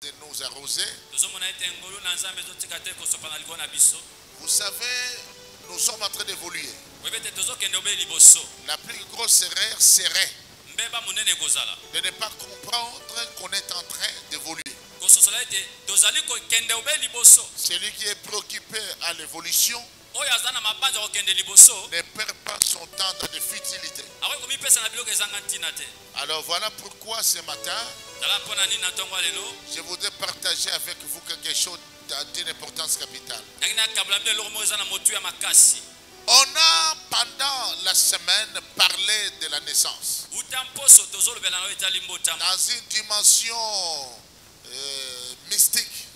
de nous arroser. Vous savez, nous sommes en train d'évoluer. La plus grosse erreur serait de ne pas comprendre qu'on est en train d'évoluer. Celui qui est préoccupé à l'évolution ne perd pas son temps dans des futilités. Alors voilà pourquoi ce matin, je voudrais partager avec vous quelque chose d'une importance capitale. On a pendant la semaine parlé de la naissance. Dans une dimension mystique.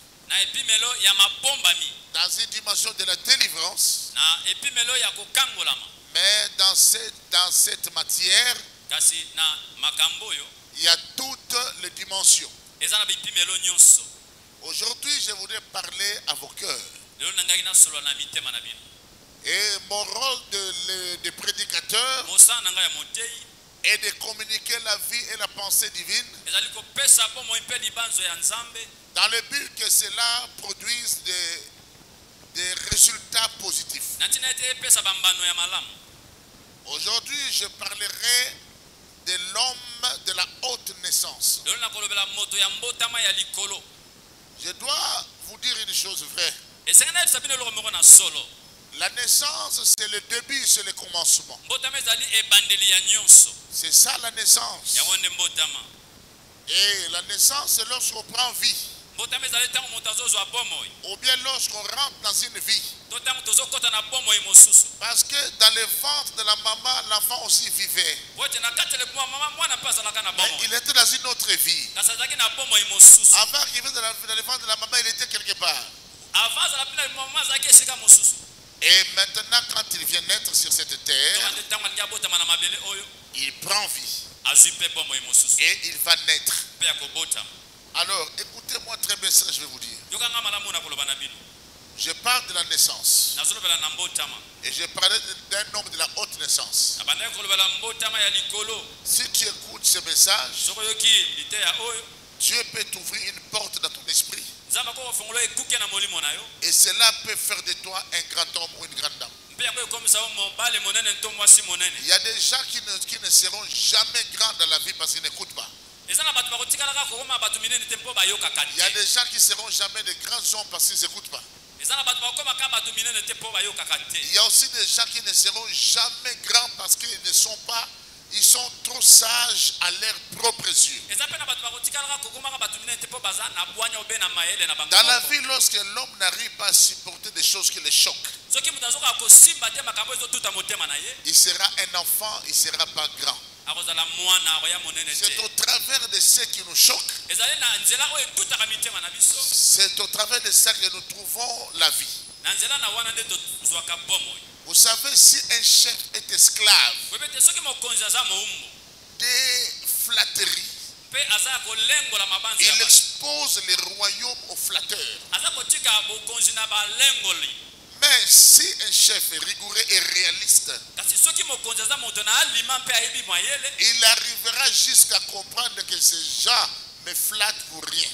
Dans une dimension de la délivrance. Mais dans cette matière, il y a toutes les dimensions. Aujourd'hui, je voudrais parler à vos cœurs. Et mon rôle de prédicateur est de communiquer la vie et la pensée divine dans le but que cela produise des résultats positifs. Aujourd'hui, je parlerai de l'homme de la haute naissance. Je dois vous dire une chose vraie. La naissance, c'est le début, c'est le commencement. C'est ça la naissance. Et la naissance, c'est lorsqu'on prend vie. Ou bien lorsqu'on rentre dans une vie. Parce que dans le ventre de la maman, l'enfant aussi vivait. Mais il était dans une autre vie. Avant qu'il vienne dans le ventre de la maman, il était quelque part. Et maintenant, quand il vient naître sur cette terre, il prend vie. Et il va naître. Alors, écoutez-moi très bien ce que je vais vous dire. Je parle de la naissance. Et je parlais d'un homme de la haute naissance. Si tu écoutes ce message, Dieu peut t'ouvrir une porte dans ton esprit. Et cela peut faire de toi un grand homme ou une grande dame. Il y a des gens qui ne seront jamais grands dans la vie parce qu'ils n'écoutent pas. Il y a des gens qui ne seront jamais de grands hommes parce qu'ils n'écoutent pas. Il y a aussi des gens qui ne seront jamais grands parce qu'ils ne sont pas, ils sont trop sages à leurs propres yeux. Dans la vie, lorsque l'homme n'arrive pas à supporter des choses qui le choquent, il sera un enfant, il ne sera pas grand. C'est au travers de ce qui nous choque, c'est au travers de ça que nous trouvons la vie. Vous savez, si un chef est esclave des flatteries, il expose les royaumes aux flatteurs. Mais si un chef est rigoureux et réaliste, il arrivera jusqu'à comprendre que ces gens me flattent pour rien.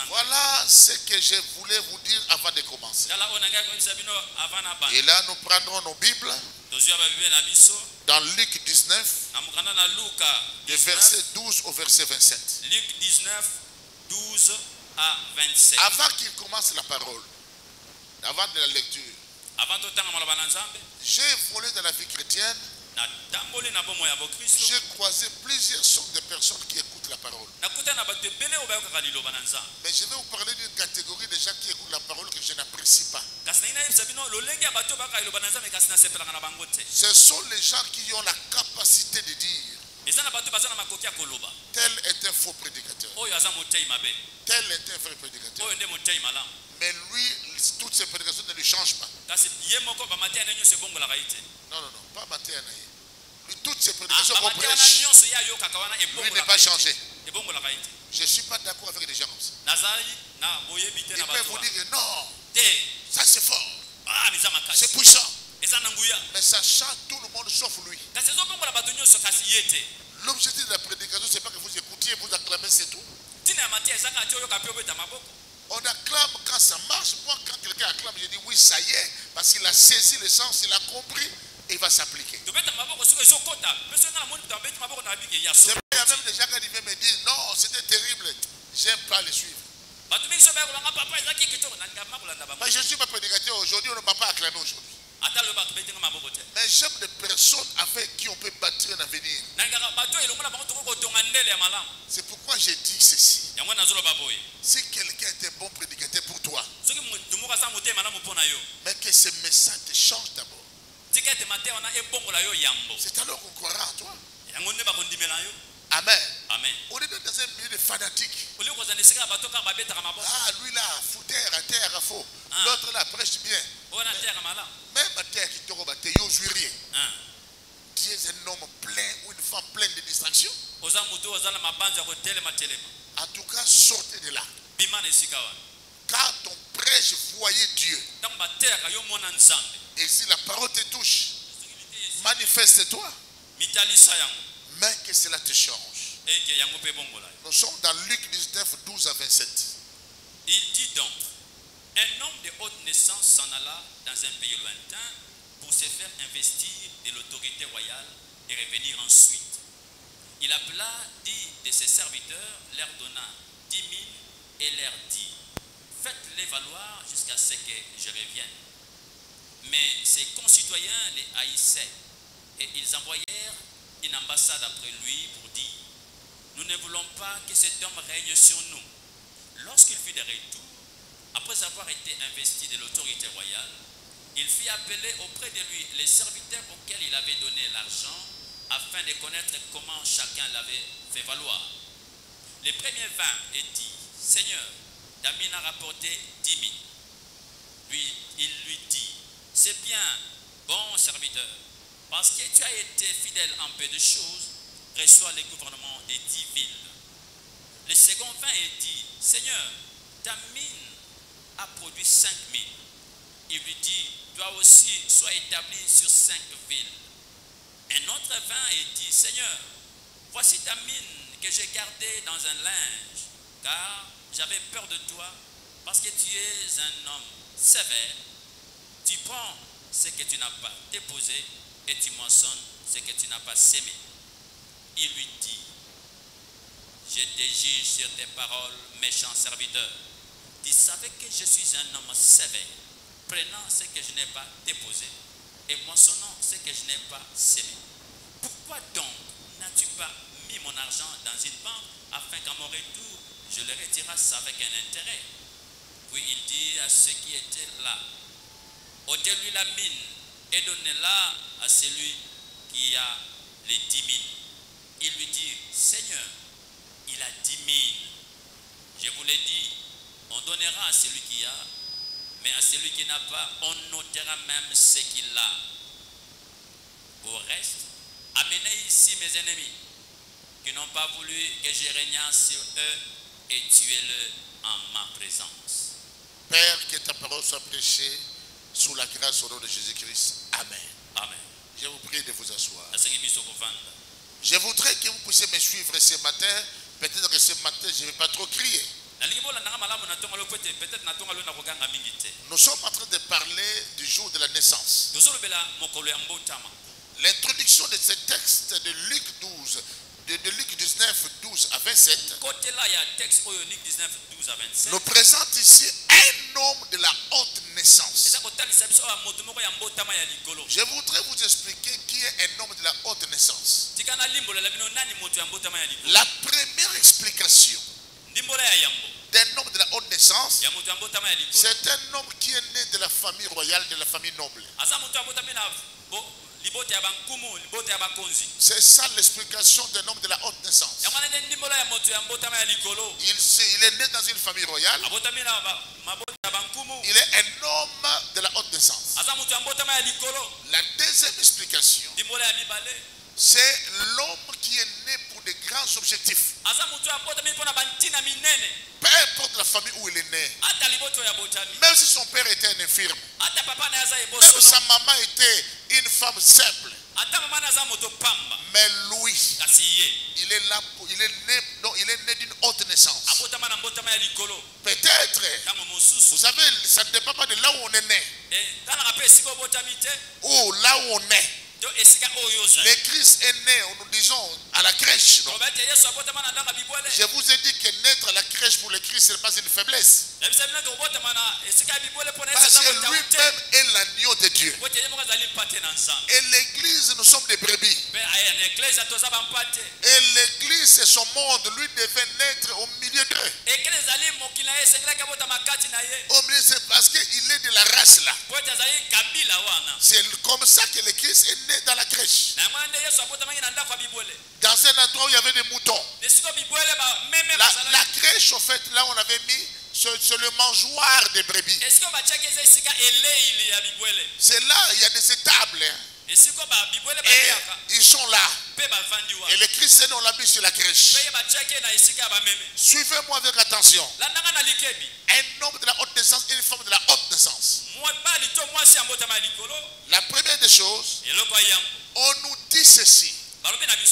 Voilà ce que je voulais vous dire avant de commencer. Et là, nous prendrons nos Bibles dans Luc 19, du verset 12 au verset 27. Luc 19, 12 à 27. Avant qu'il commence la parole, avant de la lecture, j'ai volé dans la vie chrétienne. J'ai croisé plusieurs sortes de personnes qui écoutent la parole. Mais je vais vous parler d'une catégorie de gens qui écoutent la parole que je n'apprécie pas. Ce sont les gens qui ont la capacité de dire tel est un faux prédicateur, tel est un vrai prédicateur. Mais lui, toutes ces prédications ne lui changent pas. Non, pas matin. Toutes ces prédications qu'on prêche, lui n'est pas changé. Je ne suis pas d'accord avec des gens comme ça. Il peut vous dire que non, ça c'est fort, c'est puissant. Mais ça chante tout le monde sauf lui. L'objectif de la prédication, ce n'est pas que vous écoutiez On acclame quand ça marche. Moi, quand quelqu'un acclame, je dis oui, ça y est, parce qu'il a saisi le sens, il a compris et il va s'appliquer. C'est vrai, il y a même des gens qui me disent non, c'était terrible, j'aime pas le suivre. Mais je ne suis pas prédicateur aujourd'hui, on ne m'a pas acclamé aujourd'hui. Mais j'aime des personnes avec qui on peut bâtir un avenir. C'est pourquoi j'ai dit ceci. Si quelqu'un était bon prédicateur pour toi, mais que ce message te change d'abord, c'est alors qu'on croira en toi. Amen. Amen. On est dans un milieu de fanatiques. Ah, lui là, fout à terre, à faux. L'autre là, prêche bien. Même à terre qui te rebatte, tu es un homme plein ou une femme pleine de distractions. En tout cas, sortez de là. Quand on prêche, voyez Dieu. Et si la parole te touche, manifeste-toi. Mais que cela te change. Nous sommes dans Luc 19, 12 à 27. Il dit donc, un homme de haute naissance s'en alla dans un pays lointain pour se faire investir de l'autorité royale et revenir ensuite. Il appela 10 de ses serviteurs, leur donna 10 000 et leur dit, faites-les valoir jusqu'à ce que je revienne. Mais ses concitoyens les haïssaient et ils envoyèrent une ambassade après lui pour dire, nous ne voulons pas que cet homme règne sur nous. Lorsqu'il fut de retour, après avoir été investi de l'autorité royale, il fit appeler auprès de lui les serviteurs auxquels il avait donné l'argent afin de connaître comment chacun l'avait fait valoir. Les premiers vinrent et dit, Seigneur, ta mine a rapporté 10 000. Il lui dit, c'est bien, bon serviteur, parce que tu as été fidèle en peu de choses, reçois le gouvernement des 10 villes. Le second vint et dit, Seigneur, ta mine a produit 5 000. Il lui dit, toi aussi sois établi sur 5 villes. Un autre vint et dit, Seigneur, voici ta mine que j'ai gardée dans un linge, car j'avais peur de toi, parce que tu es un homme sévère. Tu prends ce que tu n'as pas déposé et tu moissonnes ce que tu n'as pas sémé. Il lui dit, je te juge sur tes paroles, méchant serviteur. Tu savais que je suis un homme sévère, prenant ce que je n'ai pas déposé et moissonnant ce que je n'ai pas sémé. Pourquoi donc n'as-tu pas mis mon argent dans une banque afin qu'à mon retour, je le retirasse avec un intérêt? Puis il dit à ceux qui étaient là, ôtez-lui la mine et donnez-la à celui qui a les 10 000. Il lui dit, Seigneur, il a 10 000. Je vous l'ai dit, on donnera à celui qui a, mais à celui qui n'a pas, on notera même ce qu'il a. Au reste, amenez ici mes ennemis, qui n'ont pas voulu que je régne sur eux, et tuez-le en ma présence. Père, que ta parole soit prêchée sous la grâce au nom de Jésus-Christ. Amen. Amen. Je vous prie de vous asseoir. Je voudrais que vous puissiez me suivre ce matin. Peut-être que ce matin, je ne vais pas trop crier. Nous sommes en train de parler du jour de la naissance. L'introduction de ce texte de Luc 12, de Luc 19, 12 à 27, nous présente ici un homme de la haute naissance. Je voudrais vous expliquer qui est un homme de la haute naissance. La première explication d'un homme de la haute naissance, c'est un homme qui est né de la famille royale, de la famille noble. C'est ça l'explication d'un homme de la haute naissance. Il est né dans une famille royale. Il est un homme de la haute naissance. La deuxième explication, c'est l'homme qui est né pour de grands objectifs. Peu importe la famille où il est né, même si son père était un infirme, même si sa maman était une femme simple, mais lui, il est né d'une haute naissance. Peut-être, vous savez, ça ne dépend pas de là où on est né. Ou là où on est. Le Christ est né, nous disons, à la crèche. Non? Je vous ai dit que naître à la crèche pour le Christ, ce n'est pas une faiblesse. Parce que lui-même est l'agneau de Dieu. Et l'église, nous sommes des brebis. Et l'église, c'est son monde. Lui devait naître au milieu d'eux. Au milieu, c'est parce qu'il est de la race là. C'est comme ça que le Christ est né dans la crèche. Dans un endroit où il y avait des moutons. La crèche, en fait, là on avait mis, c'est le mangeoire des brebis. C'est là, il y a des étables. Et ils sont là. Et le Christ est né, on l'a mis sur la crèche. Suivez-moi avec attention. Un homme de la haute naissance et une femme de la haute naissance. La première des choses, on nous dit ceci.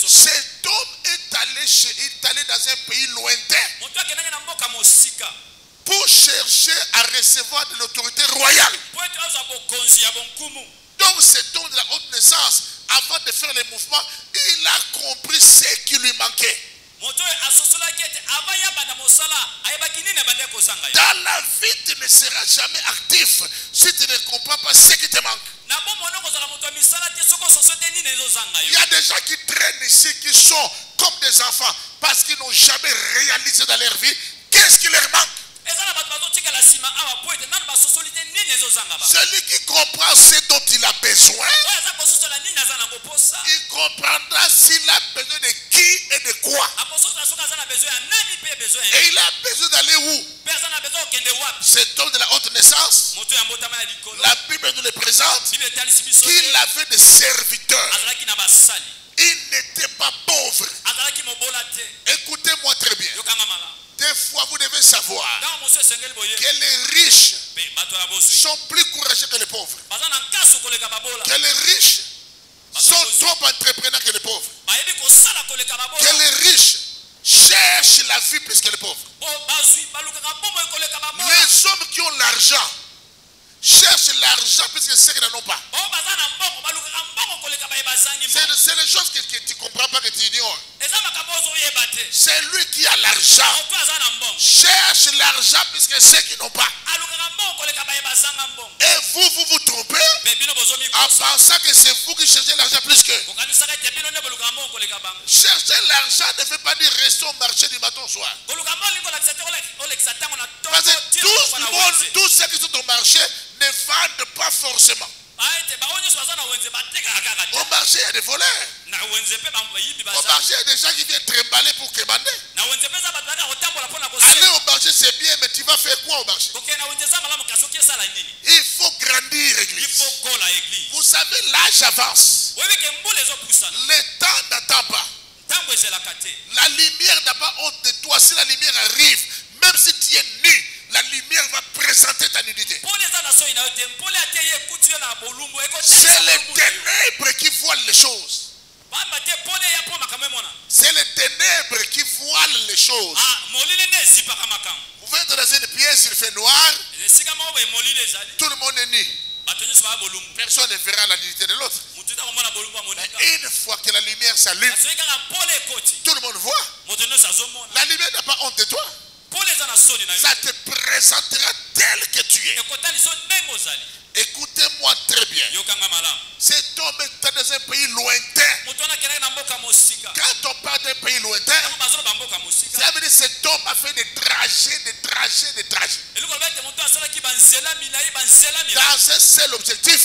Cet homme est allé dans un pays lointain pour chercher à recevoir de l'autorité royale. Donc cet homme de la haute naissance, avant de faire les mouvements, il a compris ce qui lui manquait. Dans la vie, tu ne seras jamais actif si tu ne comprends pas ce qui te manque. Il y a des gens qui traînent ici qui sont comme des enfants parce qu'ils n'ont jamais réalisé dans leur vie qu'est-ce qui leur manque. Celui qui comprend ce dont il a besoin, il comprendra s'il a besoin de qui et de quoi. Et il a besoin d'aller où? Cet homme de la haute naissance, la Bible nous le présente, qu'il avait des serviteurs. Il n'était pas pauvre. Écoutez-moi très bien. Des fois, vous devez savoir que les riches sont plus courageux que les pauvres. Que les riches sont trop entrepreneurs que les pauvres. Que les riches cherchent la vie plus que les pauvres. Les hommes qui ont l'argent cherchent l'argent plus que ceux qui n'en ont pas. C'est les choses que tu ne comprends pas, que tu ignores. C'est lui qui a l'argent cherche l'argent plus que ceux qui n'ont pas. Et vous vous trompez en pensant que c'est vous qui cherchez l'argent plus que. Chercher l'argent ne veut pas dire rester au marché du matin au soir. Parce que tous ceux qui sont au marché ne vendent pas forcément. Au marché, il y a des voleurs. Au marché, il y a des gens qui viennent trimballer pour commander. Aller au marché, c'est bien, mais tu vas faire quoi au marché? Il faut grandir l'église. Vous savez, l'âge avance. Le temps n'attend pas. La lumière n'a pas honte de toi. Si la lumière arrive, même si tu es nu, la lumière va présenter ta nudité. C'est les ténèbres qui voilent les choses. C'est les ténèbres qui voilent les choses. Vous venez dans une pièce, il fait noir. Tout le monde est nu. Personne ne verra la nudité de l'autre. Mais une fois que la lumière s'allume, tout le monde voit. La lumière n'a pas honte de toi. Ça te présentera tel que tu es. Écoutez-moi très bien. Cet homme est dans un pays lointain. Quand on parle d'un pays lointain, ça veut dire que cet homme a fait des trajets. Dans un seul objectif,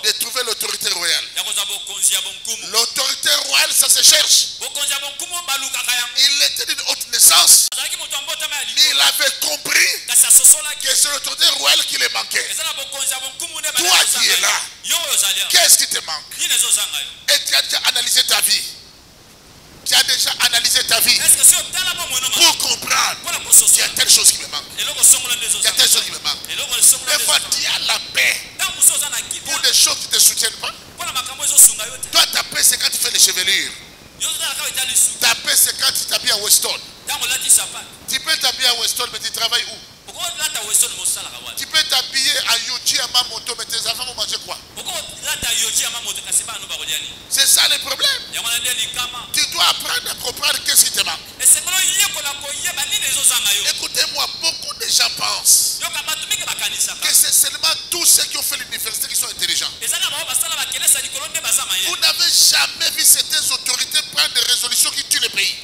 de trouver l'autorité royale. L'autorité royale, ça se cherche. Il était d'une haute naissance. Il avait compris que c'est l'autorité royale qui lui manquait. Toi qui es là, qu'est-ce qui te manque? Et tu as déjà analysé ta vie. Tu as déjà analysé ta vie pour comprendre qu'il y a telle chose qui me manque. Il y a telle chose qui me manque. Des fois, tu as la paix pour des choses qui ne te soutiennent pas. Toi, ta paix, c'est quand tu fais les chevelures. Ta paix, c'est quand tu t'habilles en Weston. Tu peux t'habiller à Weston, mais tu travailles où? Tu peux t'habiller à Yoji à Mamoto, mais tes enfants vont manger quoi? C'est ça le problème. Tu dois apprendre à comprendre qu'est-ce qui te manque. Écoutez-moi, beaucoup de gens pensent que c'est seulement tous ceux qui ont fait l'université qui sont intelligents. Vous n'avez jamais vu certaines autorités prendre des résolutions qui tuent le pays.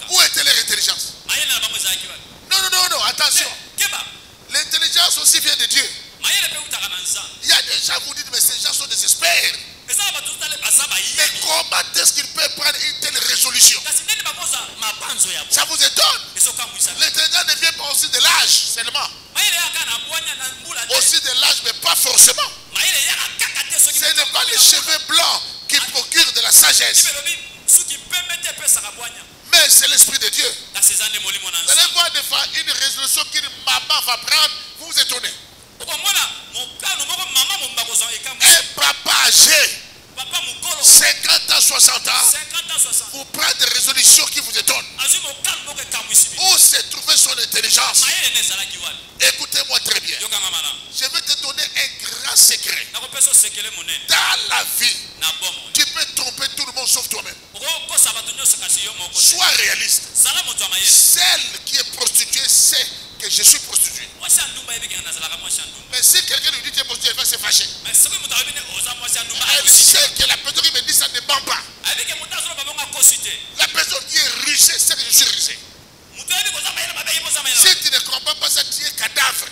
Où était leur intelligence? Non, attention. L'intelligence aussi vient de Dieu. Il y a des gens qui vous disent, mais ces gens sont désespérés. Mais comment est-ce qu'ils peuvent prendre une telle résolution? Ça vous étonne? L'intelligence ne vient pas aussi de l'âge seulement. Aussi de l'âge, mais pas forcément. Ce n'est pas les cheveux blancs qui procurent de la sagesse. Mais c'est l'Esprit de Dieu. Vous allez voir des fois une résolution qu'une maman va prendre, vous vous étonnez. Un papa âgé, 50 ans, 60 ans, vous prenez des résolutions qui vous étonnent. Où s'est trouvée son intelligence? Écoutez-moi très bien. Je vais te donner un grand secret. Dans la vie, tu peux tromper tout le monde sauf toi-même. Sois réaliste. Celle qui est prostituée sait que je suis prostituée. Mais si quelqu'un lui dit que tu es prostituée, elle va se fâcher. Elle sait que la personne qui me dit ça ne ment pas. La personne qui est riche sait que je suis riche. Si tu ne comprends pas ça, tu es cadavre.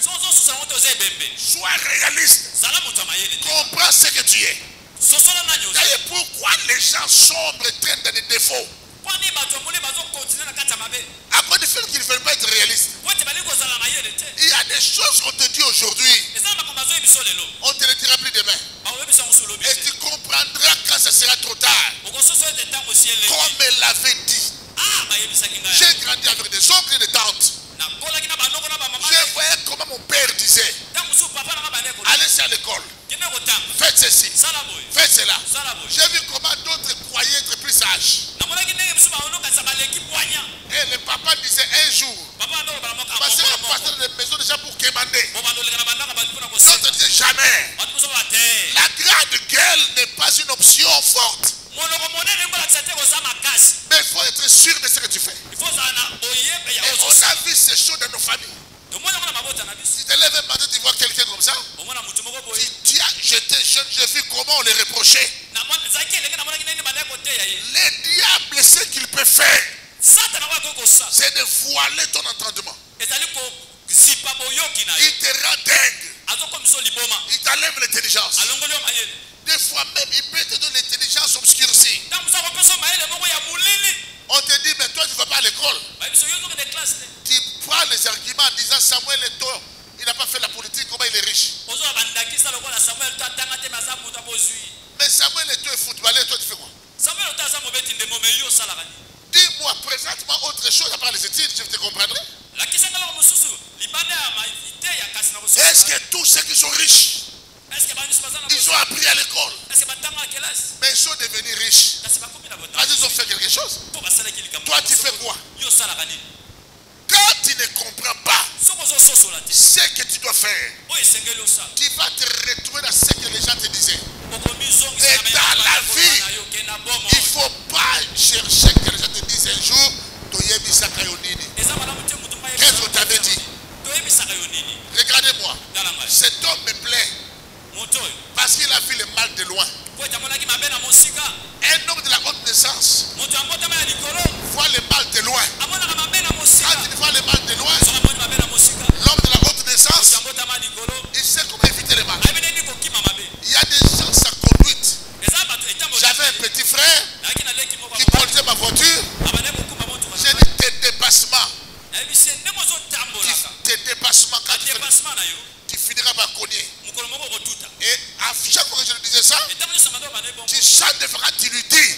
Sois réaliste. Comprends ce que tu es. D'ailleurs, pourquoi les gens sombres traînent dans des défauts? À quoi du fait qu'ils ne veulent pas être réalistes? Il y a des choses qu'on te dit aujourd'hui. On ne te le dira plus demain. Et tu comprendras quand ça sera trop tard. Comme elle l'avait dit. J'ai grandi avec des oncles et des tantes. Je voyais comment mon père disait: allez à l'école, faites ceci, faites cela. J'ai vu comment d'autres croyaient être plus sages. Et le papa disait un jour: passez le pasteur de maison déjà pour quémander. D'autres disaient jamais. La grande gueule n'est pas une option forte. Mais il faut être sûr de ce que tu fais. Et on a vu ces choses dans nos familles. Si tu te lèves un matin, tu vois quelqu'un comme ça, tu dis: j'étais jeune, j'ai vu comment on les reprochait. Les diables, ce qu'il peut faire, c'est de voiler ton entendement. Il te rend dingue. Il t'enlève l'intelligence. Des fois même, il peut te donner l'intelligence obscurcie. On te dit: mais toi, tu ne vas pas à l'école. Tu prends les arguments en disant: Samuel est tort, il n'a pas fait la politique, comment il est riche. Mais Samuel est tort, footballeur, toi, tu fais quoi? Dis-moi, présente-moi autre chose à part les études, je te comprendrai. Est-ce que tous ceux qui sont riches, ils ont appris à l'école, mais ils sont devenus riches parce qu'ils ont fait quelque chose? Toi, tu fais quoi? Quand tu ne comprends pas ce que tu dois faire, tu vas te retrouver dans ce que les gens te disaient. Et dans la vie, il ne faut pas chercher que les gens te disent un jour: qu'est-ce qu'on t'avait dit? Regardez-moi, cet homme me plaît parce qu'il a vu le mal de loin. Un homme de la haute naissance voit le mal de loin. Quand il voit le mal de loin, l'homme de la haute naissance, il sait comment éviter le mal. Il y a des gens, sa conduite. J'avais un petit frère qui conduisait ma voiture. J'ai dit: tes dépassements, quand tu finiras par cogner. Et à chaque fois que je lui disais ça, tu chantes de frère, tu lui dis,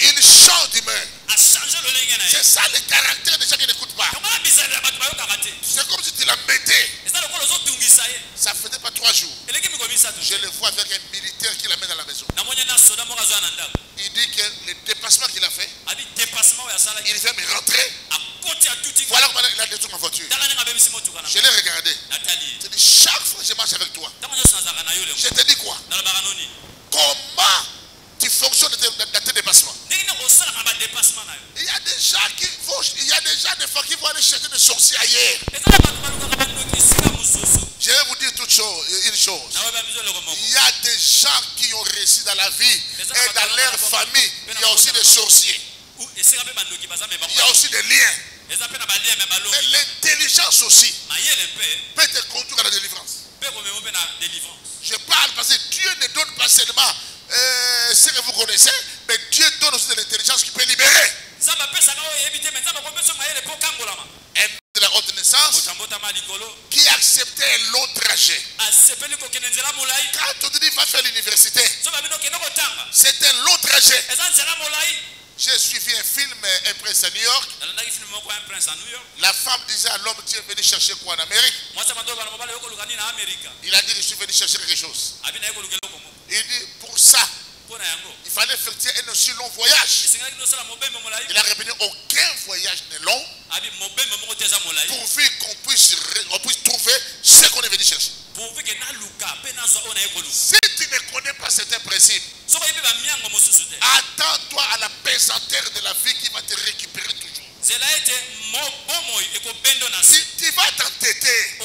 il change d'humeur. C'est ça le caractère des gens qui n'écoutent pas. C'est comme si tu la mettais. Ça faisait pas 3 jours. Je le vois avec un militaire qui l'amène à la maison. Il dit que le dépassement qu'il a fait, il vient me rentrer. Voilà comment il a détruit ma voiture. Je l'ai regardé. Je dis, chaque fois que je marche avec toi, je te dis quoi? Comment tu fonctionnes dans tes dépassements? Il y a des gens qui vont, il y a des gens des fois qui vont aller chercher des sorciers ailleurs. Je vais vous dire une chose. Il y a des gens qui ont réussi dans la vie et dans leur famille. Il y a aussi des sorciers. Il y a aussi des liens. Mais l'intelligence aussi peut te conduire à la délivrance. Je parle parce que Dieu ne donne pas seulement ce que vous connaissez, mais Dieu donne aussi de l'intelligence qui peut libérer. Un homme de la haute naissance qui acceptait l'autre trajet. Quand on dit va faire l'université, c'est un long trajet. J'ai suivi un film, Un prince à New York. La femme disait à l'homme, tu es venu chercher quoi en Amérique? Il a dit, je suis venu chercher quelque chose. Il dit, pour ça, il fallait effectuer un aussi long voyage. Il a répété, aucun voyage n'est long pourvu qu'on puisse trouver ce qu'on est venu chercher. Si tu ne connais pas certains principes, attends-toi à la pesanteur de la vie qui va te récupérer toujours. Si tu vas t'entêter,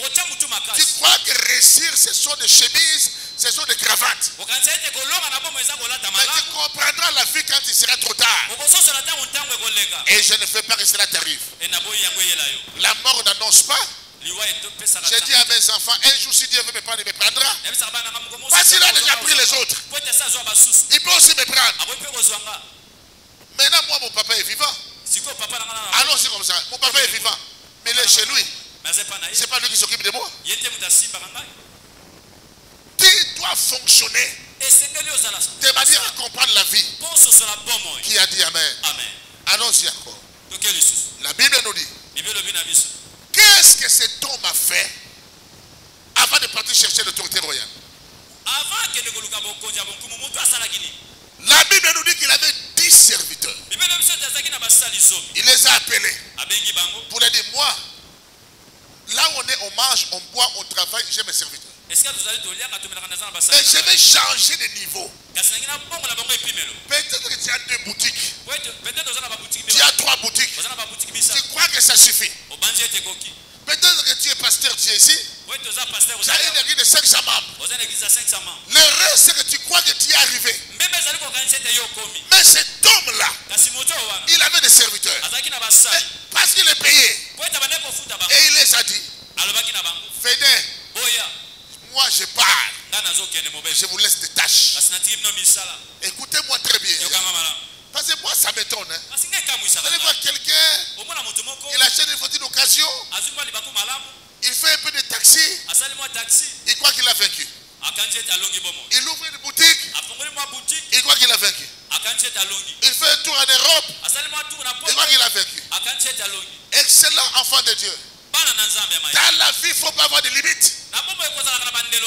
tu crois que réussir ce sont des chemises, ce sont des cravates. Mais tu comprendras la vie quand il sera trop tard. Et je ne fais pas que cela t'arrive. La mort n'annonce pas. J'ai dit à mes enfants, un jour si Dieu veut me prendre, il me prendra. Parce qu'il a déjà pris les autres. Il peut aussi me prendre. Maintenant, moi, mon papa est vivant. Allons, c'est comme ça. Mon papa est vivant. Mais il est chez lui. C'est pas lui qui s'occupe de moi. Tu dois fonctionner de manière à comprendre la vie. Qui a dit Amen? Allons-y encore. La Bible nous dit, qu'est-ce que cet homme a fait avant de partir chercher l'autorité royale? La Bible nous dit qu'il avait 10 serviteurs. Il les a appelés pour leur dire, moi, là où on est, on mange, on boit, on travaille, j'ai mes serviteurs. Mais je vais changer de niveau. Peut-être que tu as 2 boutiques. Tu as 3 boutiques. Tu crois que ça suffit? Peut-être que tu es pasteur, tu es ici. Tu as une église de 500 membres. L'erreur, c'est que tu crois que tu es arrivé. Mais cet homme-là, il avait des serviteurs. Parce qu'il est payé. Et il les a dit, venez, moi je parle. Je vous laisse des tâches. Écoutez-moi très bien. Parce que moi ça m'étonne. Vous allez voir quelqu'un, il achète une voiture d'occasion, il fait un peu de taxi, il croit qu'il a vaincu. Il ouvre une boutique, il croit qu'il a vaincu. Il fait un tour en Europe, il croit qu'il a vaincu. Excellent enfant de Dieu. Dans la vie, il ne faut pas avoir de limites.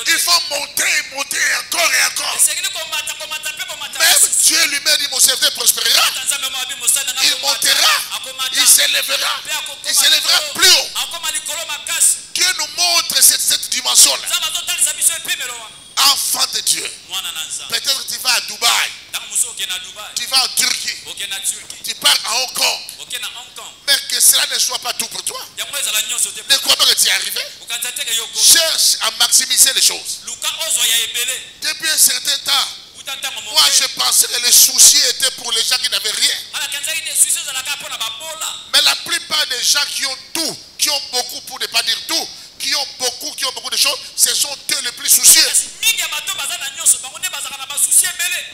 Il faut monter et monter encore et encore. Même Dieu lui-même dit, mon serviteur prospérera. Il montera, il s'élèvera plus haut. Dieu nous montre cette dimension-là. Enfant de Dieu. Peut-être que tu vas à Dubaï. Tu vas en Turquie. Tu pars à Hong Kong. Mais que cela ne soit pas tout pour toi. Ne crois pas que tu es arrivé. Cherche à maximiser les choses. Depuis un certain temps, moi je pensais que les soucis étaient pour les gens qui n'avaient rien. Mais la plupart des gens qui ont tout, qui ont beaucoup, pour ne pas dire tout, qui ont beaucoup de choses, ce sont eux les plus soucieux.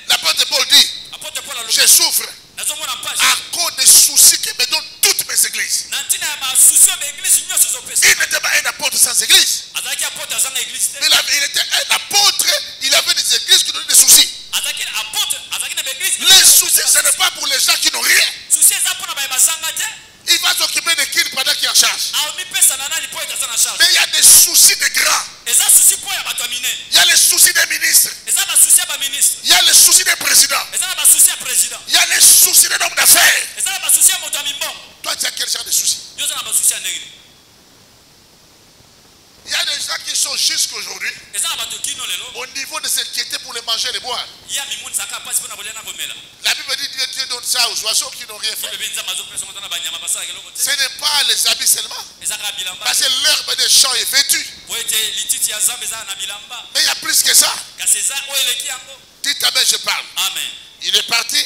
L'apôtre Paul dit, je souffre à cause des soucis que me donnent toutes mes églises. Il n'était pas un apôtre sans église. Mais il était un apôtre, il avait des églises qui donnaient des soucis. Les soucis, ce n'est pas pour les gens qui n'ont rien. Il va s'occuper de qui pendant qu'il est en charge. Mais il y a des soucis de grands. Il y a les soucis des ministres. Il y a les soucis des présidents. Il y a les soucis des hommes d'affaires. Toi, tu as quel genre de soucis? Il y a des gens qui sont jusqu'aujourd'hui au niveau de s'inquiéter pour les manger et les boire. La Bible dit que Dieu donne ça aux oiseaux qui n'ont rien fait. Ce n'est pas les habits seulement. Parce que l'herbe des champs est vêtue. Mais il y a plus que ça. Dites amen, je parle. Amen. Il est parti.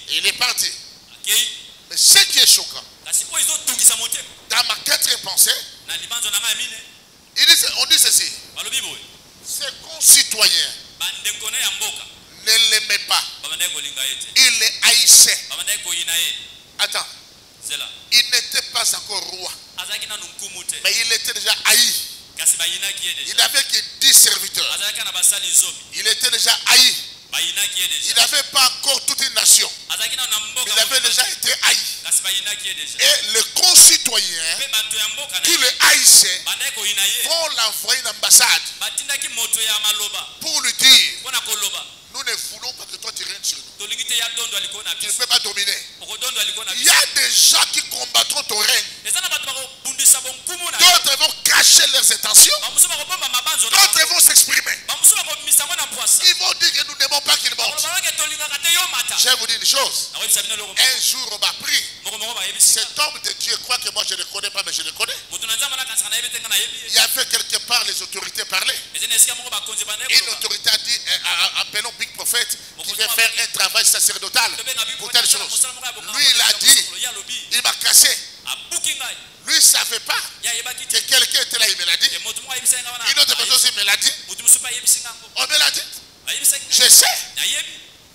Il est parti. Mais ce qui est choquant, dans ma quatrième pensée, on dit ceci. Ses concitoyens ne l'aimaient pas. Il les haïssait. Attends. Il n'était pas encore roi. Mais il était déjà haï. Il n'avait que 10 serviteurs. Il était déjà haï. Il n'avait pas encore toute une nation. Il avait déjà été haï. Et les concitoyens qui le haïssaient vont l'envoyer une ambassade pour lui dire: nous ne voulons pas que toi tu règnes sur nous. Tu ne peux pas dominer. Il y a des gens qui combattront ton règne. D'autres vont cacher leurs intentions. D'autres vont s'exprimer. Ils vont dire que nous n'aimons pas qu'ils montent. Je vais vous dire une chose. Un jour on m'a pris. Cet homme de Dieu croit que moi je ne le connais pas, mais je le connais. Il y avait quelque part les autorités parlaient. Une autorité a dit: appelons Big Prophet qui veut faire un travail sacerdotal pour telle chose. Lui il a dit, il m'a cassé. Lui il ne savait pas que quelqu'un était là, il me l'a dit. Une autre personne aussi me l'a dit. On me l'a dit. Je sais.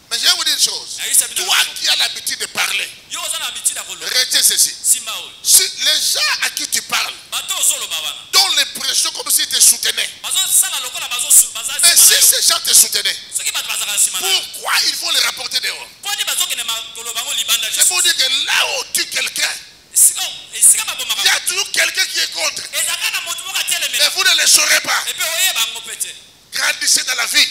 Mais je vais vous dire une chose. Toi qui as l'habitude de parler, retiens ceci. Si les gens à qui tu parles donnent l'impression comme s'ils te soutenaient. Mais si ces gens te soutenaient, pourquoi ils vont les rapporter dehors? C'est pour dire que là où tu quelqu'un, il y a toujours quelqu'un qui est contre. Et vous ne le saurez pas. Grandissez dans la vie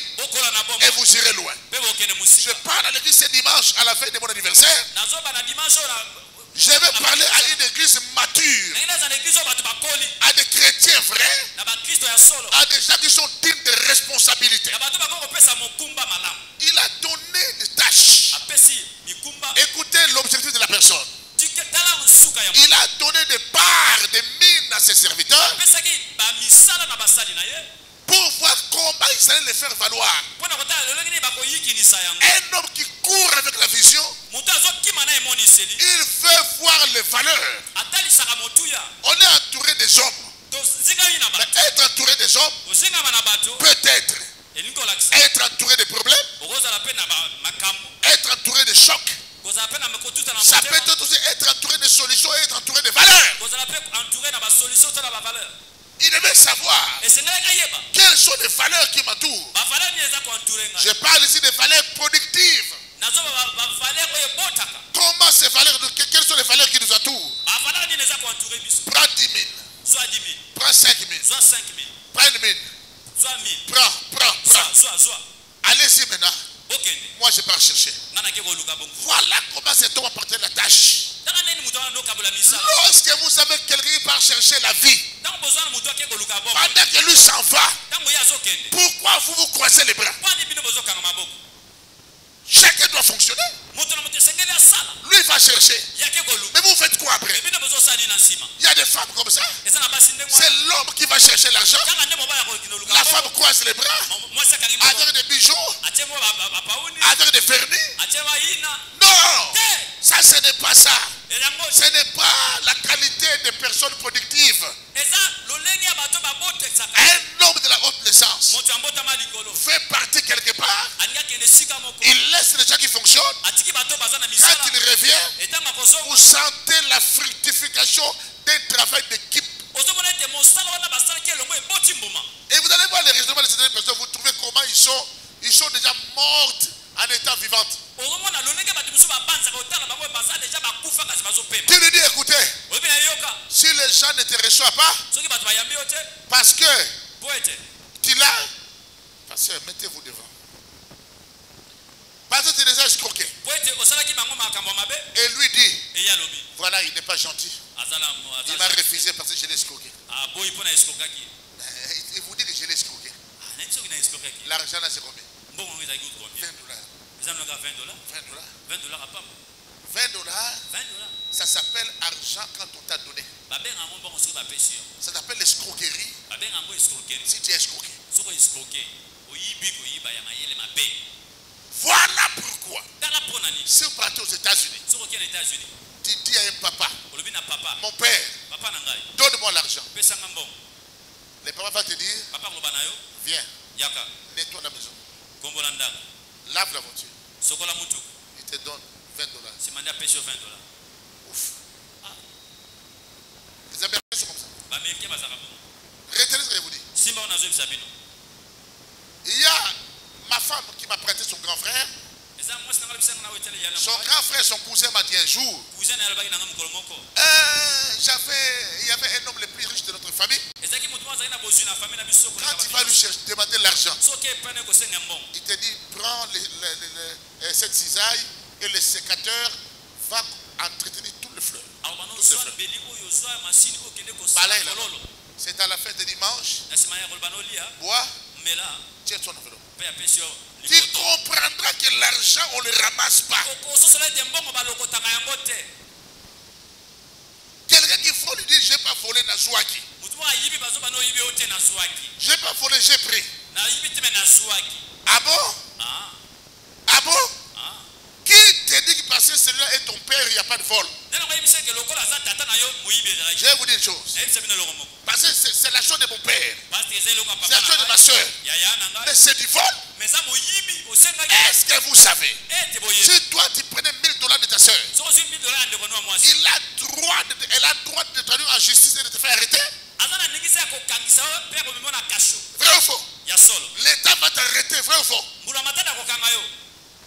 et vous irez loin. Je parle à l'église ce dimanche à la fin de mon anniversaire. Je vais parler à une église mature, à des chrétiens vrais, à des gens qui sont dignes de responsabilité. Il a donné des tâches. Écoutez l'objectif de la personne. Il a donné des parts, des mines à ses serviteurs pour voir comment ils allaient les faire valoir. Un homme qui court avec la vision, il veut voir les valeurs. On est entouré des hommes. Mais être entouré des hommes, peut-être être entouré de problèmes, être entouré de chocs. Ça peut être aussi être entouré de solutions et être entouré de valeurs. Il devait savoir quelles sont les valeurs qui m'entourent. Je parle ici des valeurs productives. Comment ces valeurs, quelles sont les valeurs qui nous entourent? Prends 10 000. Prends 5 000. Prends 1 000. Prends. Allez-y maintenant. Moi je pars chercher. Voilà comment cet homme a porté la tâche. Lorsque vous avez quelqu'un qui part chercher la vie, pendant que lui s'en va, pourquoi vous vous croisez les bras? Chacun doit fonctionner. Lui va chercher. Mais vous faites quoi après? Il y a des femmes comme ça. C'est l'homme qui va chercher l'argent. La femme croise les bras avec des bijoux, avec des vernis. Non, ça ce n'est pas ça. Ce n'est pas la qualité des personnes productives. Un homme de la haute naissance fait partie quelque part. Il laisse les gens qui fonctionnent. Quand il revient, vous sentez la fructification d'un travail d'équipe. Et vous allez voir les raisonnements de certaines personnes. Vous trouvez comment ils sont déjà mortes en étant vivantes. Tu lui dis: écoutez, si les gens ne te reçoivent pas, parce que tu l'as, pasteur, mettez-vous devant. Parce que tu les as escroqués. Et lui dit: Voilà, il n'est pas gentil. Il m'a refusé parce que je l'ai escroqué. Il vous dit que je l'ai escroqué. L'argent là c'est combien? 20 $. 20 $. Ça s'appelle argent quand on t'a donné. Ça s'appelle l'escroquerie. Si tu es escroqué. Voilà pourquoi. Si vous partez aux États-Unis, tu dis à un papa, mon père, donne-moi l'argent. Le papa va te dire, viens, nettoie la maison, lave la voiture. Il te donne 20 $. Ouf. Les Américains sont comme ça. Retenez ce que je vous dis. Il y a ma femme qui m'a prêté son grand frère. Son grand frère, son cousin m'a dit un jour, il y avait un homme le plus riche de notre famille. Quand il va lui chercher, demander l'argent, il te dit, prends cette cisaille et le sécateur va entretenir toutes les fleurs. C'est à la fête de dimanche. Bois, tiens ton enveloppe. Tu comprendras que l'argent, on ne le ramasse pas. Quelqu'un qui faut lui dire, je n'ai pas volé Nazouaki. Je n'ai pas volé, j'ai pris. Ah bon? Ah bon? Qui te dit que parce que celui-là est ton père, il n'y a pas de vol? Je vais vous dire une chose. Parce que c'est la chose de mon père. C'est la chose de ma soeur. Mais c'est du vol. Est-ce que vous savez? Si toi tu prenais 1000 $ de ta soeur, elle a droit de te traduire en justice et de te faire arrêter? Vrai ou faux? L'État va t'arrêter, vrai ou faux?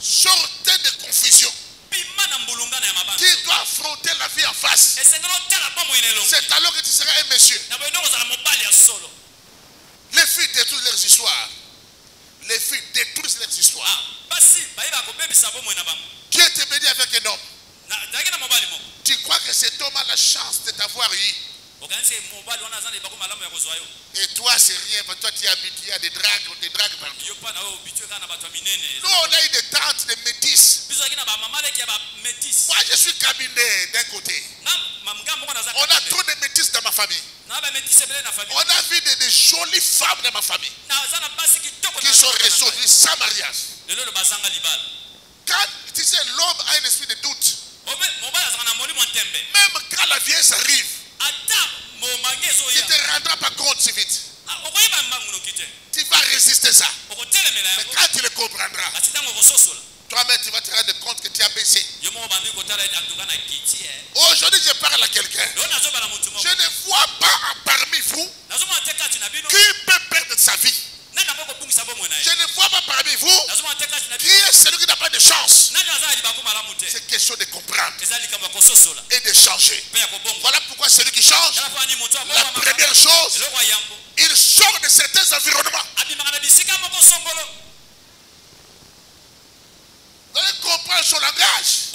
Sortez de confusion. Tu dois affronter la vie en face. C'est alors que tu seras un monsieur. Les filles détruisent leurs histoires. Les filles détruisent leurs histoires. Dieu te bénit avec un homme. Tu crois que cet homme a la chance de t'avoir eu. Et toi, c'est rien, parce que toi, tu es habitué à des dragues partout. Nous, on a eu des tantes, des métisses. Moi, je suis cabinet d'un côté. On a trop de métisses dans ma famille. On a vu des jolies femmes dans ma famille qui sont résolues sans mariage. Quand, tu sais, l'homme a un esprit de doute. Même quand la vieillesse arrive, il ne te rendra pas compte si vite. Tu vas résister ça. Mais quand tu le comprendras, toi-même tu vas te rendre compte que tu as baissé. Aujourd'hui je parle à quelqu'un. Je ne vois pas parmi vous qui peut perdre sa vie. Je ne vois pas parmi vous qui est celui qui n'a pas de chance. C'est question de comprendre et de changer. Voilà pourquoi celui qui change, la première chose, il sort de certains environnements. Vous allez comprendre son langage.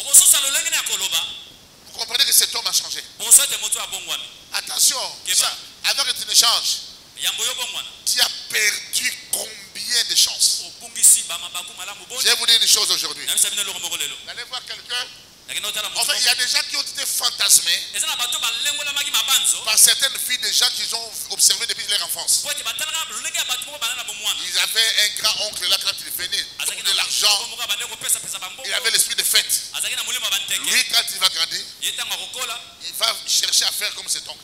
Vous comprenez que cet homme a changé. Attention, ça, avant que tu ne changes, tu as perdu combien de chances? Je vais vous dire une chose aujourd'hui. Vous allez voir quelqu'un. En fait, il y a des gens qui ont été fantasmés par certaines filles, des gens qu'ils ont observés depuis leur enfance. Ils avaient un grand-oncle là quand il venait, de l'argent. Il avait l'esprit de fête. Lui, quand il va grandir, il va chercher à faire comme cet oncle.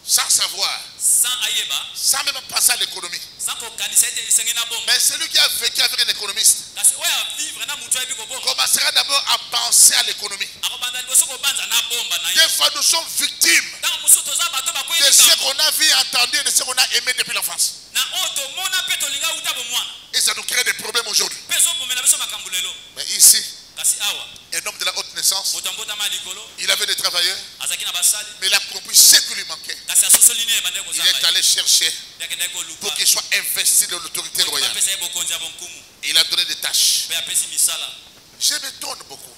Sans savoir, sans même penser à l'économie. Mais celui qui a vécu avec un économiste commencera d'abord à penser à l'économie. Des fois nous sommes victimes de ce qu'on a vu et entendu et de ce qu'on a aimé depuis l'enfance. Et ça nous crée des problèmes aujourd'hui. Mais ici, un homme de la haute naissance, il avait des travailleurs, mais il a compris ce qui lui manquait. Il est allé chercher pour qu'il soit investi dans l'autorité royale. Il a donné des tâches. Je m'étonne beaucoup.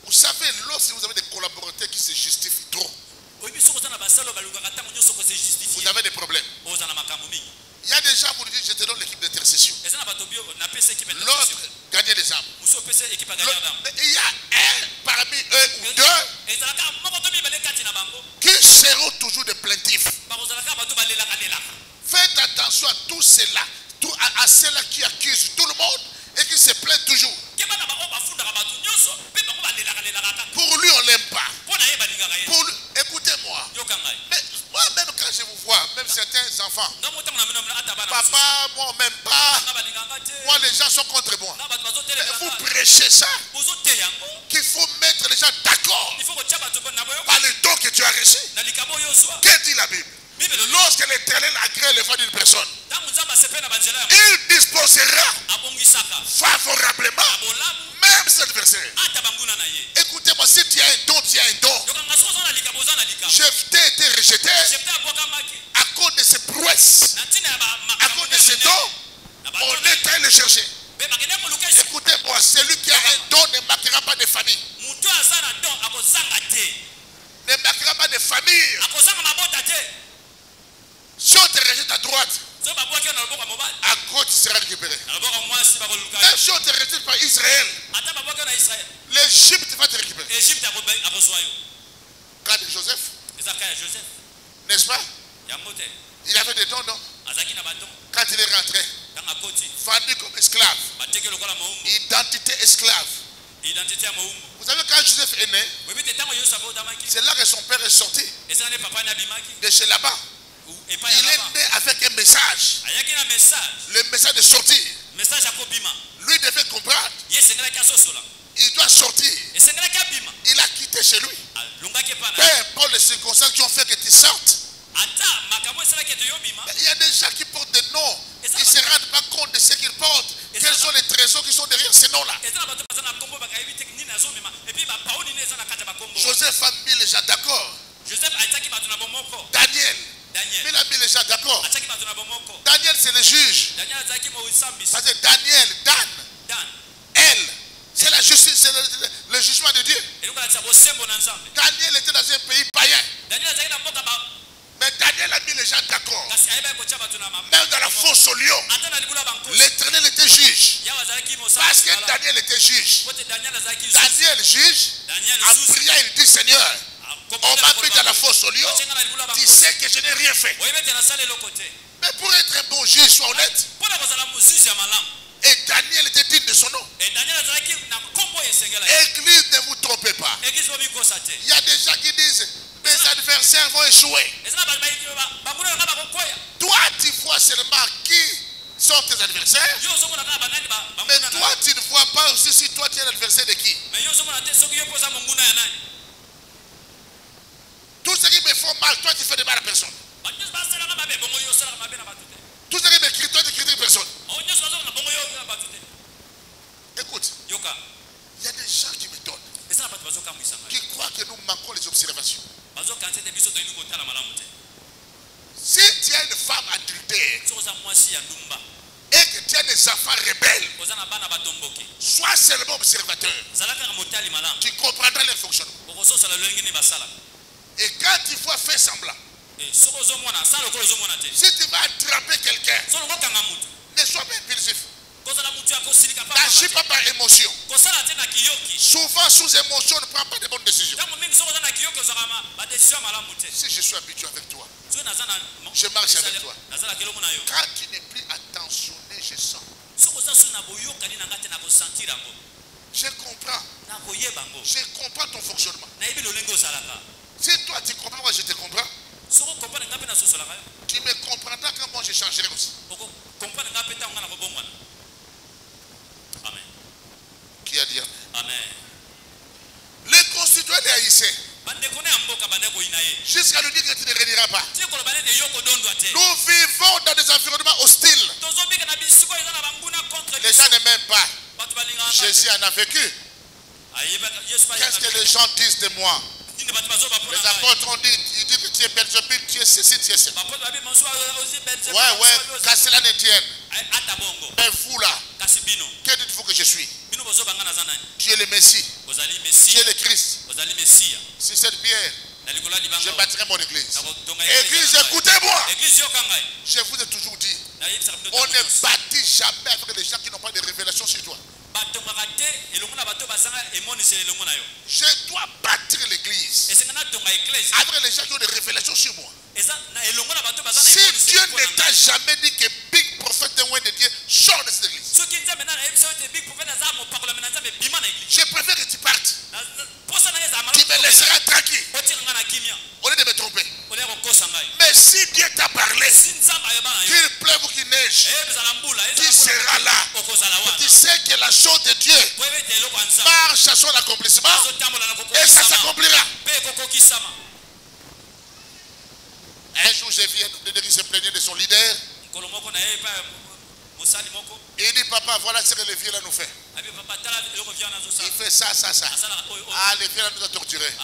Vous savez, lorsque vous avez des collaborateurs qui se justifient trop, vous avez des problèmes. Il y a des gens pour dire je te donne l'équipe d'intercession. L'autre gagne des âmes. Il y a un parmi eux ou deux qui seront toujours des plaintifs. Faites attention à tous ceux-là, à ceux-là qui accusent tout le monde et qui se plaignent toujours. Pour lui, on ne l'aime pas. Écoutez-moi. Mais moi-même, quand je vous vois, même certains enfants, papa, moi, on ne m'aime pas. Moi, les gens sont contre moi. Mais vous prêchez ça, qu'il faut mettre les gens d'accord par le don que tu as reçu. Qu'est-ce que dit la Bible? Lorsque l'Éternel agrée les voies d'une personne, il disposera favorablement même cet adversaire. Écoutez-moi, si tu as un don, tu as un don. Jephthé a été rejeté à cause de ses prouesses, à cause de ses dons. On est allé le chercher. Écoutez-moi, celui qui a un don ne marquera pas de famille. Ne marquera pas de famille. Si on te rejette à droite, à gauche tu seras récupéré. Même si on te rejette par Israël, l'Égypte va te récupérer. Quand de Joseph, n'est-ce pas? Il avait des dons, non? Quand il est rentré, vendu comme esclave, identité esclave. Vous savez, quand Joseph est né, c'est là que son père est sorti de chez là-bas. Il est né avec un message. Le message de sortir. Lui devait comprendre. Il doit sortir. Il a quitté chez lui. Peu importe les circonstances qui ont fait que tu sortes. Il y a des gens qui portent des noms. Ils ne se rendent pas compte de ce qu'ils portent. Quels sont les trésors qui sont derrière ces noms-là? Joseph a mis les gens d'accord. Daniel. Il a mis les gens d'accord. Daniel, c'est le juge. Parce que Daniel, Dan, elle, c'est la justice, c'est le jugement de Dieu. Daniel était dans un pays païen. Mais Daniel a mis les gens d'accord. Même dans la fosse au lion, l'Éternel était juge. Parce que Daniel était juge. Daniel juge. En priant, il dit Seigneur, on m'a mis dans la fosse au lion. Tu sais que je n'ai rien fait. Mais pour être un bon juge, sois honnête. Et Daniel était digne de son nom. Église, ne vous trompez pas. Il y a des gens qui disent mes adversaires vont échouer. Toi, tu vois seulement qui sont tes adversaires. Mais toi, tu ne vois pas aussi si toi tu es l'adversaire de qui. Tout ce qui me font mal, toi tu fais de mal à personne. Tout ce qui me crie, toi tu critiques personne. Écoute, il y a des gens qui me donnent, qui croient que nous manquons les observations. Si tu as une femme adultère et que tu as des enfants rebelles, sois seulement observateur. Tu comprendras leur fonctionnement. Et quand tu vois faire semblant, si tu vas attraper quelqu'un, ne sois pas impulsif. N'agis pas par émotion. Souvent sous émotion, on ne prend pas de bonnes décisions. Si je suis habitué avec toi, je marche avec toi. Quand tu n'es plus attentionné, je sens. Je comprends. Je comprends ton fonctionnement. Si toi tu comprends, moi je te comprends. Tu me comprendras quand moi je changerai aussi. Amen. Qui a dit Amen. Les constitués des Haïtiens, jusqu'à lui dire que tu ne réuniras pas. Nous vivons dans des environnements hostiles. Les gens ne m'aiment pas. Jésus en a vécu. Qu'est-ce que les gens disent de moi? Les apôtres ont dit, ils disent que tu es Belzébul, tu es ceci, tu es ceci. Ouais, qu'à cela ne tienne. Mais vous là, que dites-vous que je suis? Tu es le Messie. Tu es le Christ. Si cette pierre, je bâtirai mon église. Église, écoutez-moi. Je vous ai toujours dit, on ne bâtit jamais avec des gens qui n'ont pas de révélation sur toi. Je dois bâtir l'église avec les gens qui ont des révélations sur moi. Si Dieu ne t'a jamais dit que big prophète de Dieu sort de cette église, je préfère que tu partes. Tu me laisseras tranquille au lieu de me tromper. Mais si Dieu t'a parlé, qu'il pleuve ou qu'il neige, tu seras là. Tu sais que la chose de Dieu marche à son accomplissement et ça s'accomplira. Un jour, j'ai vu un homme qui se plaignait de son leader. Il dit, papa, voilà ce que les vieux là nous fait. Il fait ça, ça, ça. Ah, les vieux là nous ont torturés.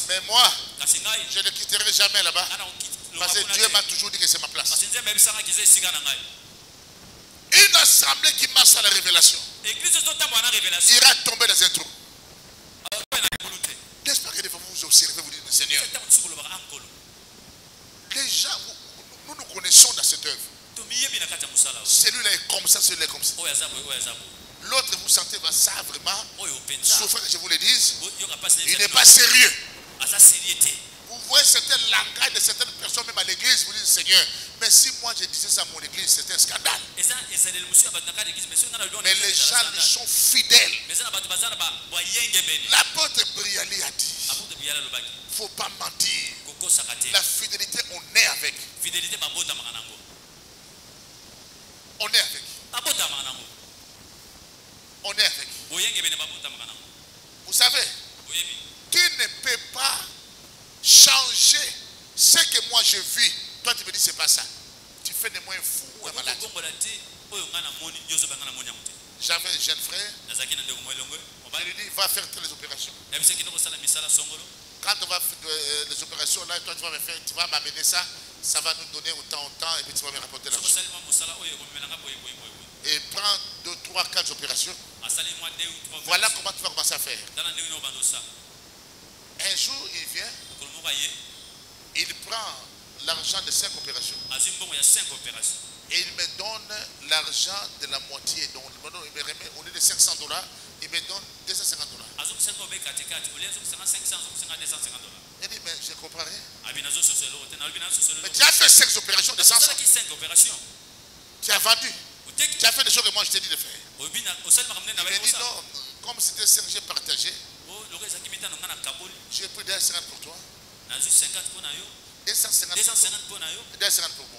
Mais moi, je ne quitterai jamais là-bas. Parce que Dieu m'a toujours dit que c'est ma place. Une assemblée qui marche à la révélation ira tomber dans un trou. N'est-ce pas que des fois vous observez, vous dites, Seigneur, les gens, nous nous connaissons dans cette œuvre. Celui-là est comme ça, celui-là est comme ça. L'autre, vous sentez ça vraiment souffrir que je vous le dise. Il n'est pas sérieux. Vous voyez certains langages de certaines personnes, même à l'église, vous dites, Seigneur, mais si moi je disais ça à mon église, c'était un scandale. Mais les gens lui sont fidèles. L'apôtre Briali a dit, il ne faut pas mentir. La fidélité, on est avec. On est avec. On est avec. Vous savez, tu ne peux pas changer ce que moi je vis. Toi tu me dis c'est pas ça. Tu fais de moi un fou ou un malade. J'avais un jeune frère. On lui dit va faire toutes les opérations. Quand on va faire les opérations là, toi tu vas m'amener ça. Ça va nous donner autant et puis tu vas me rapporter l'argent. Et prends 2, 3, 4 opérations. Voilà comment tu vas commencer à faire. Un jour il vient, il prend l'argent de 5 opérations. Et il me donne l'argent de la moitié. Donc il me remet, au lieu de $500, il me donne $250. Il dit, mais je comprends rien. Mais tu as fait 5 opérations de 500. Tu as vendu. Tu as fait des choses que moi je t'ai dit de faire. Il m'a dit non, comme c'était 5, j'ai partagé. J'ai pris 250 pour toi. 250 pour moi.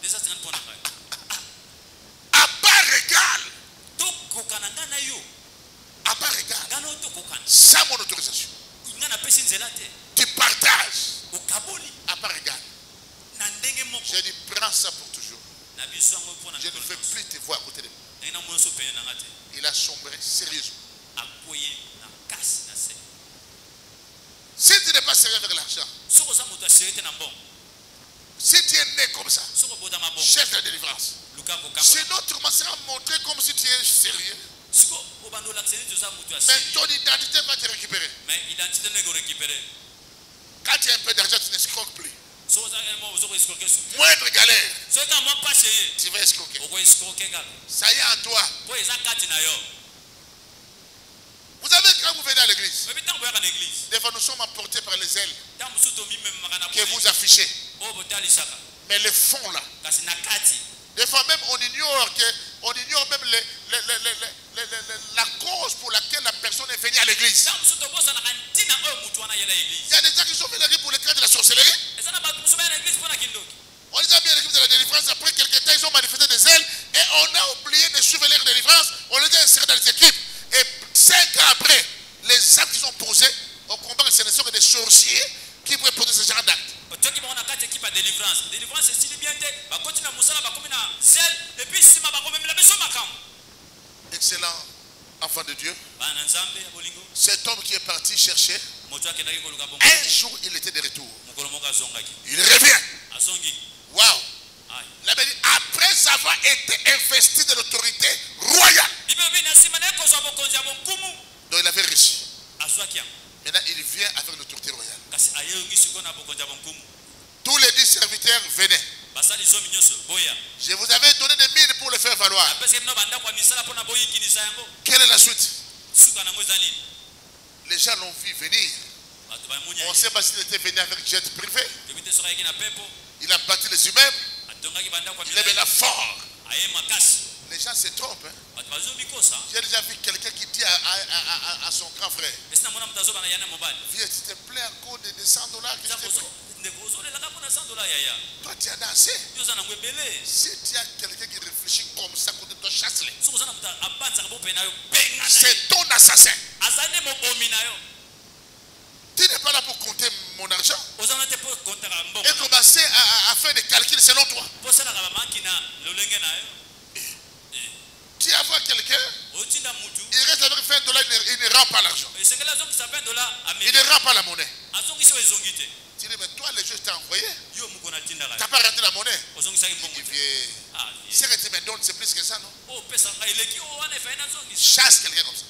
250 pour moi. À part égale. À part égale. Sans mon autorisation. Tu partages. À part égale. J'ai dit prends ça pour toujours. Je ne veux plus te voir à côté de moi. Il a sombré sérieusement. Si tu n'es pas sérieux avec l'argent, si tu es né comme ça, cherche la délivrance. Sinon, tu commenceras à montrer comme si tu es sérieux. Mais ton identité va te récupérer. Quand tu as un peu d'argent, tu n'escroques plus. Moindre galère, tu vas escroquer. Ça y est en toi. Vous savez, quand vous venez à l'église, des fois nous sommes emportés par les ailes que vous affichez. Mais le fond là, des fois même on ignore même la cause pour laquelle la personne est venue à l'église. Il y a des gens qui sont venus à l'église pour le cas de la sorcellerie. On les a mis à l'église de la délivrance. Après quelques temps, ils ont manifesté des ailes. Et on a oublié de suivre leur délivrance. On les a insérés dans les équipes. Et 5 ans après, les actes qu'ils ont posés, on comprend que ce ne sont que des sorciers qui pourraient poser ce genre d'actes. Excellent enfant de Dieu. Cet homme qui est parti chercher Un jour, il était de retour. Il revient. Waouh. Il avait dit, après avoir été investi de l'autorité royale. Donc il avait réussi. Maintenant, il vient avec l'autorité royale. Tous les 10 serviteurs venaient. Je vous avais donné des mines pour le faire valoir. Quelle est la suite? Les gens l'ont vu venir. On ne sait pas s'il était venu avec jet privé. Il a bâti les immeubles. Il est maintenant fort. Les gens se trompent. Hein? J'ai déjà vu quelqu'un qui dit à son grand frère, viens, s'il te plaît, encore de $100. Toi, tu en as assez. Si tu as quelqu'un qui réfléchit comme ça, contre toi, chasse-le. C'est ton assassin. Tu n'es pas là pour compter mon argent et commencer à faire des calculs selon toi. Tu vas voir quelqu'un, il reste avec $20, il ne rend pas l'argent. Il ne rend pas la monnaie. Tu dis, mais toi, le jeu t'a envoyé. Tu n'as pas rentré la monnaie. Il vient. Ce que tu me donnes, c'est plus que ça, non? Chasse quelqu'un comme ça.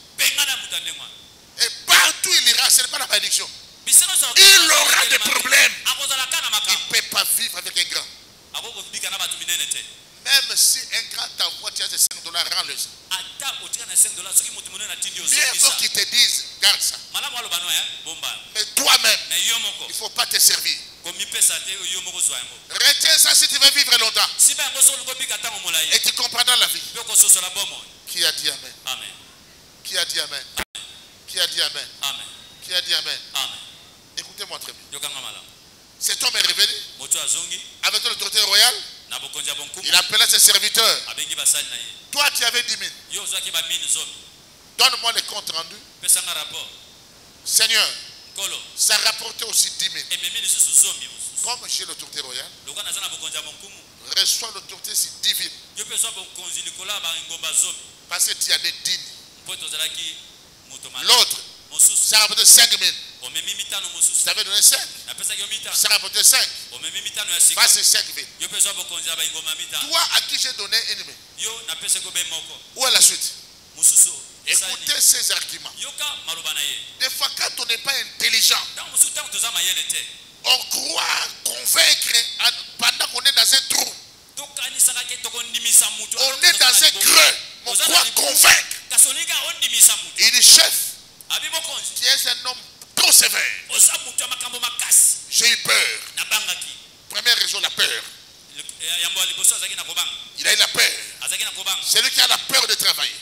Et partout il ira, ce n'est pas la malédiction. Il aura des problèmes. Il ne peut pas vivre avec un grand. Même si un grand t'envoie, tu as $5, rends-le ça. Mieux vaut qu'ils te disent, garde ça. Mais toi-même, il ne faut pas te servir. Retiens ça si tu veux vivre longtemps. Et tu comprendras la vie. Qui a dit Amen? Amen. Qui a dit Amen? Qui a dit Amen? Amen. Qui a dit Amen? Amen. Écoutez-moi très bien. Cet homme est révélé avec l'autorité royale. Il appela ses serviteurs. Toi, tu avais 10 000. Donne-moi le compte rendu. Seigneur, ça rapportait aussi 10 000. Comme j'ai l'autorité royale, reçois l'autorité divine. Parce que tu as des dignes. L'autre, ça rapportait 5 000. Tu avais donné 5. Ça rapportait 5. Face 5 000. Toi à qui j'ai donné une main. Où est la suite? Écoutez ces arguments. Des fois, quand on n'est pas intelligent, on croit convaincre pendant qu'on est dans un trou. On est dans un creux. On croit convaincre. Il dit, chef, tu es un homme trop sévère. J'ai eu peur. Première raison, la peur. Il a eu la peur. C'est lui qui a la peur de travailler.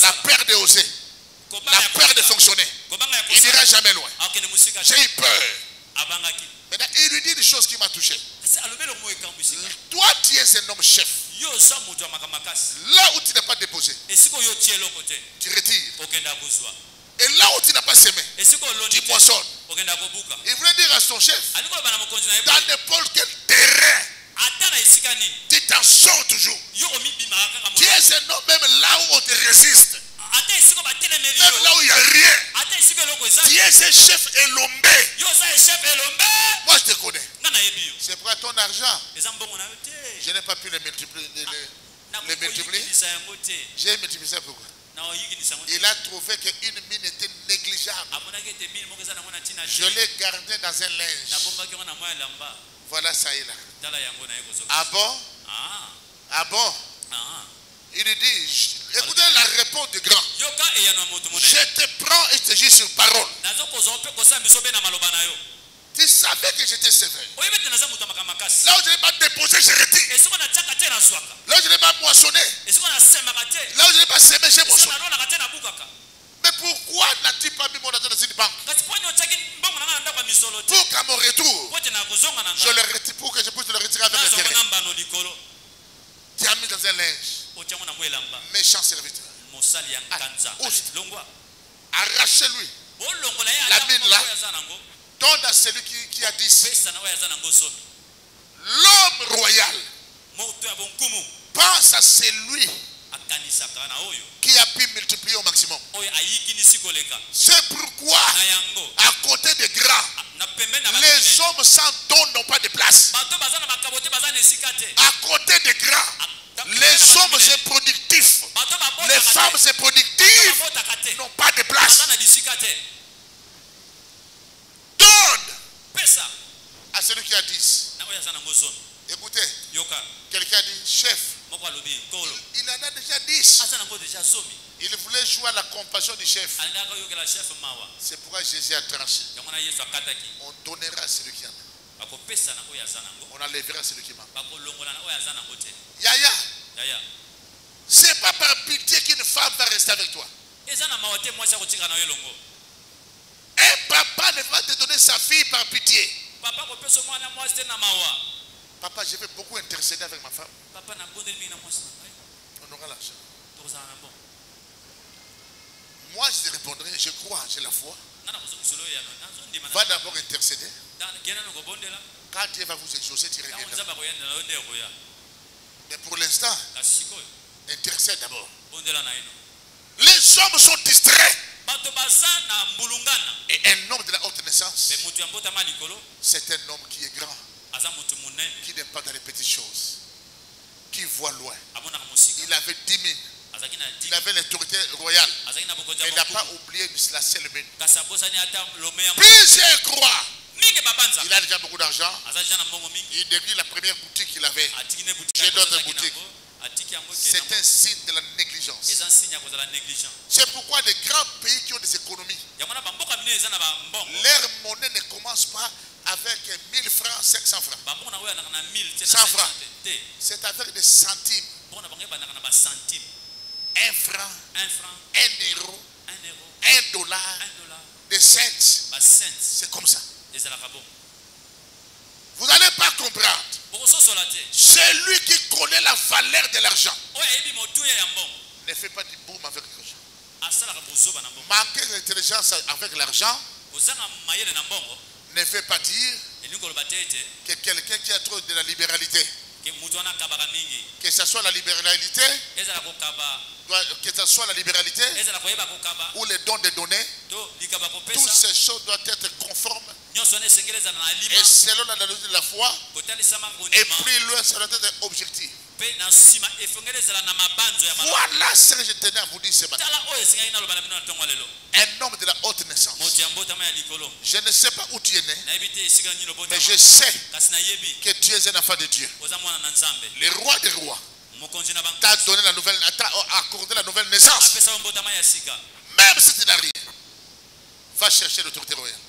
La peur de oser. La peur de fonctionner. Il n'ira jamais loin. J'ai eu peur. Maintenant, il lui dit des choses qui m'ont touché. Toi, tu es un homme chef. Là où tu n'as pas déposé, tu retires. Et là où tu n'as pas semé, tu moissonnes. Il voulait dire à son chef, dans n'importe quel terrain, tu t'en sors toujours. Tu es un homme même là où on te résiste. Même là où il n'y a rien. Tu es un chef élombé. Moi je te connais. C'est pourquoi ton argent, je n'ai pas pu le multiplier. J'ai multiplié ça pourquoi? Il a trouvé qu'une mine était négligeable. Je l'ai gardé dans un linge. Voilà ça est là. Ah bon? Ah bon? Il lui dit, écoutez la réponse du grand. Je te prends et te jure sur parole. Tu savais que j'étais sévère. Là où je n'ai pas déposé, je retire. Là où je n'ai pas moissonné. Là où je n'ai pas semé, j'ai moissonné. Mais pourquoi n'as-tu pas mis mon argent dans une banque? Pour qu'à mon retour, je le retire, pour que je puisse le retirer avec intérêt. Tu as mis dans un linge. Méchant serviteur. Arrachez-lui la mine là. Donne à celui qui a 10. L'homme royal pense à celui qui a pu multiplier au maximum. C'est pourquoi, à côté des grands, les hommes sans don n'ont pas de place. À côté des grands, les hommes improductifs, les femmes improductives n'ont pas de place. Donne à celui qui a 10. Écoutez, quelqu'un dit, chef, il en a déjà 10. Il voulait jouer à la compassion du chef. C'est pourquoi Jésus a tranché. On donnera à celui qui en a. On enlèvera celui qui manque. Yaya, c'est pas par pitié qu'une femme va rester avec toi. Un papa ne va te donner sa fille par pitié. Papa, je vais beaucoup intercéder avec ma femme. On aura l'argent. Moi, je te répondrai, je crois, j'ai la foi. Va d'abord intercéder. Quand Dieu va vous exaucer, tu reviendras. Mais pour l'instant, intercède d'abord. Les hommes sont distraits. Et un homme de la haute naissance, c'est un homme qui est grand, qui n'est pas dans les petites choses, qui voit loin. Il avait 10 000. Il avait l'autorité royale. Mais il n'a pas oublié la seule mine. Plusieurs croient. Il a déjà beaucoup d'argent. Il décrit la première boutique qu'il avait. J'ai d'autres boutiques. C'est un signe de la négligence. C'est pourquoi les grands pays qui ont des économies, leur monnaie ne commence pas avec 1000 francs, 500 francs. 100 francs. C'est avec des centimes. 1 franc, 1 euro, 1 dollar, des cents. C'est comme ça. Vous n'allez pas comprendre. C'est lui qui connaît la valeur de l'argent. Ne fais pas du boom avec l'argent. Manquer d'intelligence avec l'argent ne fait pas dire que quelqu'un qui a trop de la libéralité, que ce soit la libéralité, ou les dons de donner, toutes ces choses doivent être conformes et selon la logique de la foi, et puis loin ça doit être objectif. Voilà ce que je tenais à vous dire ce matin. Un homme de la haute naissance. Je ne sais pas où tu es né, mais je sais que tu es un enfant de Dieu. Le roi des rois t'a donné la nouvelle, t'a accordé la nouvelle naissance. Même si tu n'as rien, va chercher l'autorité royale.